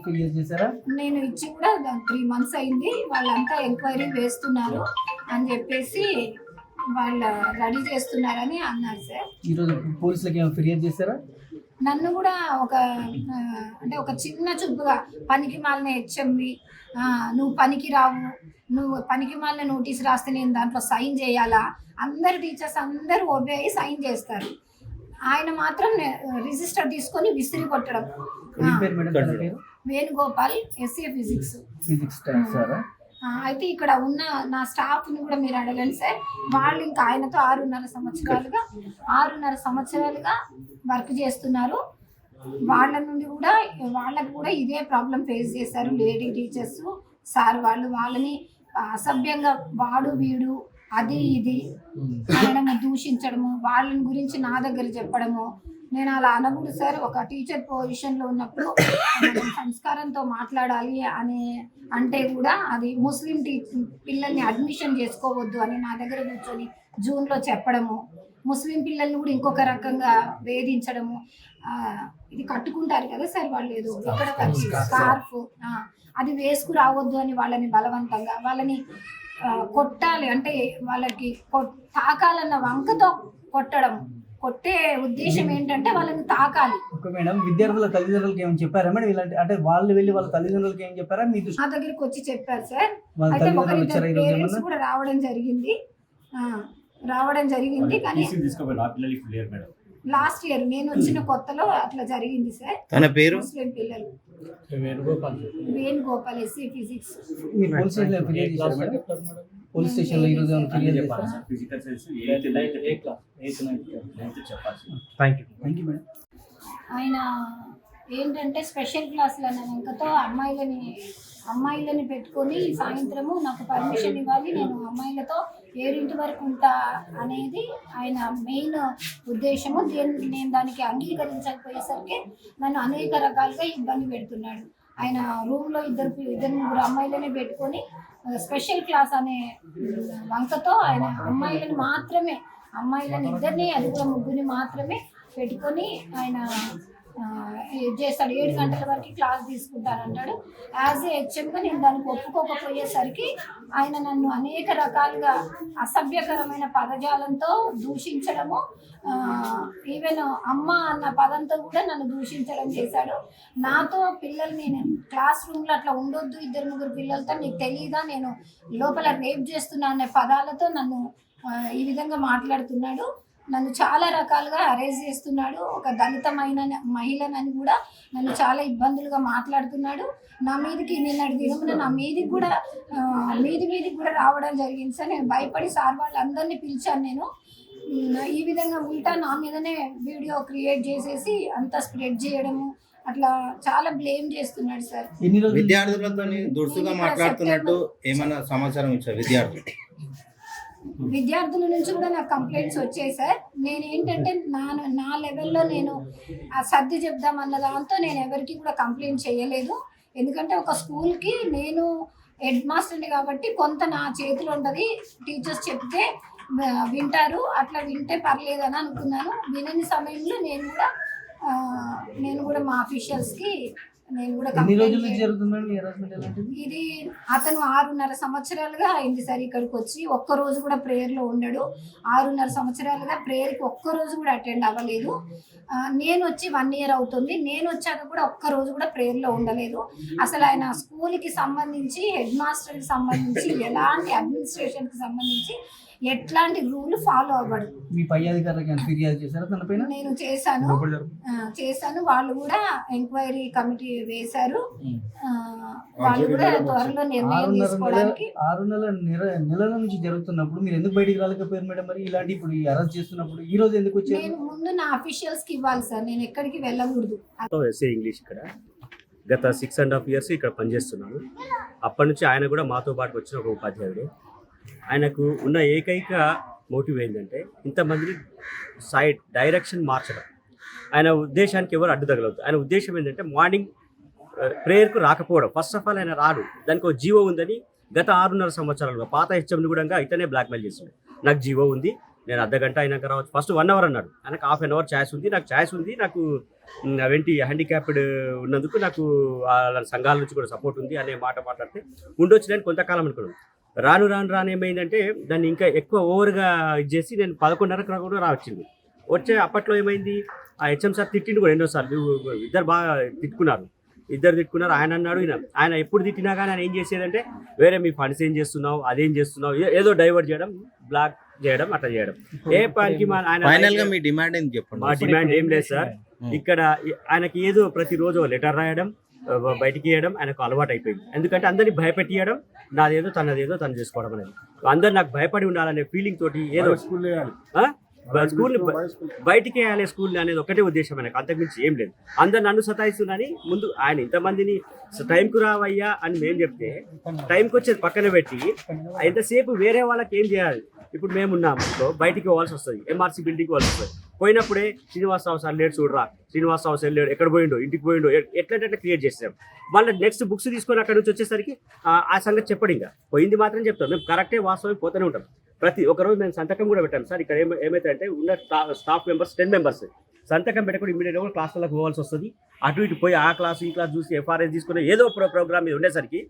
ఫిర్యాదు చేశారా? నేను ఇచ్చి కూడా 3 months అయింది. వాళ్ళంతా ఎంక్వైరీ వేస్తున్నారు అని చెప్పేసి వాళ్ళు రెడీ చేస్తున్నారని అన్నారు సార్. ఈరోజు పోలీసులకి ఏమైనా ఫిర్యాదు చేశారా? నన్ను కూడా అంటే ఒక చిన్న చూపుగా పనికి మాలిన హెచ్ఎంవి, నువ్వు పనికి రావు, నువ్వు పనికి మాలిన నోటీస్ రాస్తే నేను దాంట్లో సైన్ చేయాలా, అందరు టీచర్స్ అందరూ ఒబే అయ్యి సైన్ చేస్తారు. ఆయన మాత్రం రిజిస్టర్ తీసుకొని విసిరి కొట్టడం. Venugopal, SCA physics. అయితే ఇక్కడ ఉన్న నా స్టాఫ్ని కూడా మీరు అడగండి సార్. వాళ్ళు ఇంకా ఆయనతో 6.5 సంవత్సరాలుగా వర్క్ చేస్తున్నారు. వాళ్ళకు కూడా ఇదే ప్రాబ్లం ఫేస్ చేశారు లేడీ టీచర్స్ సార్. వాళ్ళని అసభ్యంగా వాడు వీడు అది ఇది అనడము, దూషించడము, వాళ్ళని గురించి నా దగ్గర చెప్పడము. నేను అలా అనకూడదు సార్. ఒక టీచర్ పొజిషన్లో ఉన్నప్పుడు మనం సంస్కారంతో మాట్లాడాలి అంటే కూడా అది ముస్లిం పిల్లల్ని అడ్మిషన్ చేసుకోవద్దు అని నా దగ్గర కూర్చొని జూన్లో చెప్పడము, ముస్లిం పిల్లల్ని కూడా ఇంకొక రకంగా వేధించడము. ఇది కట్టుకుంటారు కదా సార్ వాళ్ళు, ఏదో ఇక్కడ స్కార్ఫ్, అది వేసుకురావద్దు అని వాళ్ళని బలవంతంగా వాళ్ళని కొట్టాలి అంటే వాళ్ళకి తాకాలన్న వంకతో కొట్టడం. కొట్టే ఉద్దేశం ఏంటంటే వాళ్ళని తాకాలి. మేడం, విద్యార్థుల తల్లిదండ్రులకి ఏమైనా చెప్పారా మేడం? ఇలాంటి అంటే వాళ్ళు వెళ్ళి వాళ్ళ తల్లిదండ్రులకి ఏం చెప్పారా? మీ నా దగ్గరికి వచ్చి చెప్పారు సార్. అయితే పేరెంట్స్ కూడా రావడం జరిగింది కానీ లాస్ట్ ఇయర్ నేను వచ్చిన కొత్తలో అట్లా జరిగింది సార్. తన పేరు ముస్లిం పిల్లలు వేణుగోపాల్, SCA ఫిజిక్స్. పోలీస్ స్టేషన్లో ఈరోజు ఫిర్యాదు చేశారా? Thank you madam. ఆయన ఏంటంటే స్పెషల్ క్లాసులు అన్న వెంకతో అమ్మాయిలని పెట్టుకొని సాయంత్రము నాకు పర్మిషన్ ఇవ్వాలి, నేను అమ్మాయిలతో 7 వరకు ఉంటా అనేది ఆయన మెయిన్ ఉద్దేశము. నేను దానికి అంగీకరించకపోయేసరికి నన్ను అనేక రకాలుగా ఇబ్బంది పెడుతున్నాడు. ఆయన రూమ్లో ఇద్దరు ముగ్గురు అమ్మాయిలని పెట్టుకొని స్పెషల్ క్లాస్ అనే వంకతో ఆయన అమ్మాయిలని ఇద్దరిని, అది కూడా ముగ్గురిని మాత్రమే పెట్టుకొని ఆయన చేస్తాడు. 7 గంటల వరకు క్లాస్ తీసుకుంటానంటాడు. యాజ్ ఏ హెచ్ఎంగా నేను దానికి ఒప్పుకోకపోయేసరికి ఆయన నన్ను అనేక రకాలుగా అసభ్యకరమైన పదజాలంతో దూషించడము, ఈవెన్ అమ్మ అన్న పదంతో కూడా నన్ను దూషించడం చేశాడు. నాతో పిల్లల్ని క్లాస్ రూమ్లో అట్లా ఉండొద్దు, 2-3 పిల్లలతో, నీకు తెలియదా నేను లోపల రేప్ చేస్తున్నా అనే పదాలతో నన్ను ఈ విధంగా మాట్లాడుతున్నాడు. నన్ను చాలా రకాలుగా అరేంజ్ చేస్తున్నాడు. ఒక దళితమైన మహిళనని కూడా నన్ను చాలా ఇబ్బందులుగా మాట్లాడుతున్నాడు. నా మీదకి నిన్నటి దినమున నా మీదికి కూడా రావడం జరిగింది సార్. నేను భయపడి సార్ వాళ్ళందరినీ పిలిచాను. నేను ఈ విధంగా ఉల్టా నా మీదనే వీడియో క్రియేట్ చేసేసి అంతా స్ప్రెడ్ చేయడము, అట్లా చాలా బ్లేమ్ చేస్తున్నాడు సార్. విద్యార్థులతో దురుసుగా మాట్లాడుతున్నట్టు ఏమైనా సమాచారం ఇచ్చారు విద్యార్థుల నుంచి కూడా నాకు కంప్లైంట్స్ వచ్చాయి సార్. నేను ఏంటంటే నా లెవెల్లో నేను సర్ది చెప్దామన్న దాంతో నేను ఎవరికి కూడా కంప్లైంట్ చేయలేదు. ఎందుకంటే ఒక స్కూల్కి నేను హెడ్ మాస్టర్ని కాబట్టి కొంత నా చేతిలో ఉంటుంది. టీచర్స్ చెప్తే వింటారు, అట్లా వింటే పర్లేదని అనుకున్నాను. వినని సమయంలో నేను కూడా మా అఫీషియల్స్కి ఇది అతను 6.5 సంవత్సరాలుగా అయింది సార్ ఇక్కడికి వచ్చి. ఒక్కరోజు కూడా ప్రేయర్లో ఉండడు. 6.5 సంవత్సరాలుగా ప్రేయర్కి ఒక్కరోజు కూడా అటెండ్ అవ్వలేదు. నేను వచ్చి 1 year అవుతుంది. నేను వచ్చాక కూడా ఒక్కరోజు కూడా ప్రేయర్లో ఉండలేదు. అసలు ఆయన స్కూల్కి సంబంధించి, హెడ్ మాస్టర్కి సంబంధించి, ఎలాంటి అడ్మినిస్ట్రేషన్కి సంబంధించి ఎట్లాంటి రూల్ ఫాలో అవ్వడు. మీ పై అధికారులకు ఫిర్యాదు చేశారా తన పైన? నేను చేశాను. వాళ్ళు కూడా ఎంక్వైరీ కమిటీ వేశారు. వాళ్ళు కూడా త్వరలో నిర్ణయం తీసుకోవడానికి. 6 నెలల నుంచి జరుగుతున్నప్పుడు మీరు ఎందుకు బయటికి రాలేకపోయారు మేడం? మరి ఇలాంటి ఇప్పుడు అరెస్ట్ చేస్తున్నప్పుడు ఈ రోజు ఎందుకు వచ్చారు? నేను ముందు నా అఫీషియల్స్ కి ఇవ్వాలి సార్, నేను ఎక్కడికి వెళ్ళకూడదు. SCA ఇంగ్లీష్ ఇక్కడ గత 6.5 years ఇక్కడ పనిచేస్తున్నాను. అప్పటి నుంచి ఆయన కూడా మాతో పాటు వచ్చిన ఒక ఉపాధ్యాయుడు. ఆయనకు ఉన్న ఏకైక మోటివ్ ఏంటంటే ఇంతమందిని డైరెక్షన్ మార్చడం. ఆయన ఉద్దేశానికి ఎవరు అడ్డు తగలవద్దు. ఆయన ఉద్దేశం ఏంటంటే మార్నింగ్ ప్రేయర్కు రాకపోవడం. ఫస్ట్ ఆఫ్ ఆల్ ఆయన రాడు, దానికి ఒక జీవో ఉందని గత 6.5 సంవత్సరాలుగా పాత హెచ్ఎంని కూడా ఇతనే బ్లాక్మెయిల్ చేస్తున్నాడు. నాకు జీవో ఉంది, నేను అర్ధగంట అయినాక రావచ్చు, ఫస్ట్ 1 అవర్ అన్నాడు. ఆయనకు హాఫ్ అన్ అవర్ ఛాయిస్ ఉంది, నాకు ఛాయిస్ ఉంది, నాకు అవేంటి హ్యాండిక్యాప్డ్ ఉన్నందుకు నాకు వాళ్ళ సంఘాల నుంచి కూడా సపోర్ట్ ఉంది అనే మాట మాట్లాడితే ఉండొచ్చు నేను కొంతకాలం అనుకున్నాను. రాను ఏమైందంటే దాన్ని ఇంకా ఎక్కువ ఓవర్గా ఇచ్చేసి నేను 11:30 కూడా రావచ్చింది. వచ్చే అప్పట్లో ఏమైంది, ఆ హెచ్ఎం సార్ తిట్టిండు కూడా ఎన్నోసార్లు, ఇద్దరు బాగా తిట్టుకున్నారు. ఆయన అన్నాడు, ఆయన ఎప్పుడు తిట్టినా కానీ ఆయన ఏం చేసేదంటే వేరే మీ ఫండ్స్ ఏం చేస్తున్నావు, అదేం చేస్తున్నావు, ఏదో డైవర్ట్ చేయడం, బ్లాక్ చేయడం, అట్లా చేయడం. ఏ పనికి ఫైనల్ గా మీ డిమాండ్ ఏం చెప్పండి. మా డిమాండ్ ఏం లేదు సార్, ఇక్కడ ఆయనకి ఏదో ప్రతిరోజు లెటర్ రాయడం, బయటికి ఇవ్వడం ఆయనకు అలవాటు అయిపోయింది. ఎందుకంటే అందరినీ భయపెట్టియడం, నాదేదో తను చేసుకోవడం అనేది. అందరు నాకు భయపడి ఉండాలనే ఫీలింగ్ తోటి ఏదో స్కూల్ బయటికి వేయాలి స్కూల్ అనేది ఒకటే ఉద్దేశం ఆయనకు, అంతకుమించి ఏం లేదు. అందరు నన్ను సతాయిస్తుందని ముందు ఆయన ఇంతమందిని టైంకు రావయ్యా అని మేము చెప్తే టైంకి వచ్చేది పక్కన పెట్టి ఎంతసేపు వేరే వాళ్ళకి ఏం చేయాలి. ఇప్పుడు మేమున్నాం బయటికి పోవాల్సి వస్తుంది, ఎంఆర్సీ బిల్డింగ్కి పోవాల్సి వస్తుంది. పోయినప్పుడే శ్రీనివాసరావు సార్ లేడు చూడరా, శ్రీనివాసరావు సార్ లేడు, ఎక్కడ పోయిండో, ఇంటికి పోయిండో, ఎట్లా క్రియేట్ చేసాం. మళ్ళీ నెక్స్ట్ బుక్స్ తీసుకొని అక్కడ నుంచి వచ్చేసరికి ఆ సంగతి చెప్పడు, ఇంకా పోయింది మాత్రం చెప్తాం. మేము కరెక్టే వాస్తవం పోతూనే ఉంటాం. ప్రతి ఒక్కరోజు మేము సంతకం కూడా పెట్టాం సార్. ఇక్కడ ఏమైతే అంటే ఉన్న స్టాఫ్ మెంబర్స్ 10 మెంబర్స్ సంతకం పెట్టకుండా ఇమీడియట్గా క్లాసులకు పోవాల్సి వస్తుంది. అటు ఇటు పోయి ఆ క్లాస్ ఈ క్లాస్ చూసి ఎఫ్ఆర్ఎస్ తీసుకుని ఏదో ప్రోగ్రామ్ మీద ఉండేసరికి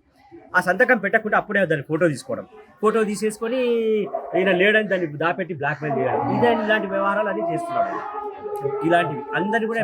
ఆ సంతకం పెట్టకుండా అప్పుడే దాన్ని ఫోటో తీసుకోవడం, ఫోటో తీసేసుకొని ఈయన లేడని దాన్ని దాపెట్టి బ్లాక్మెయిల్ చేయడం, ఇలాంటి వ్యవహారాలు అన్నీ చేస్తున్నాడు. ఇలాంటివి అందరినీ కూడా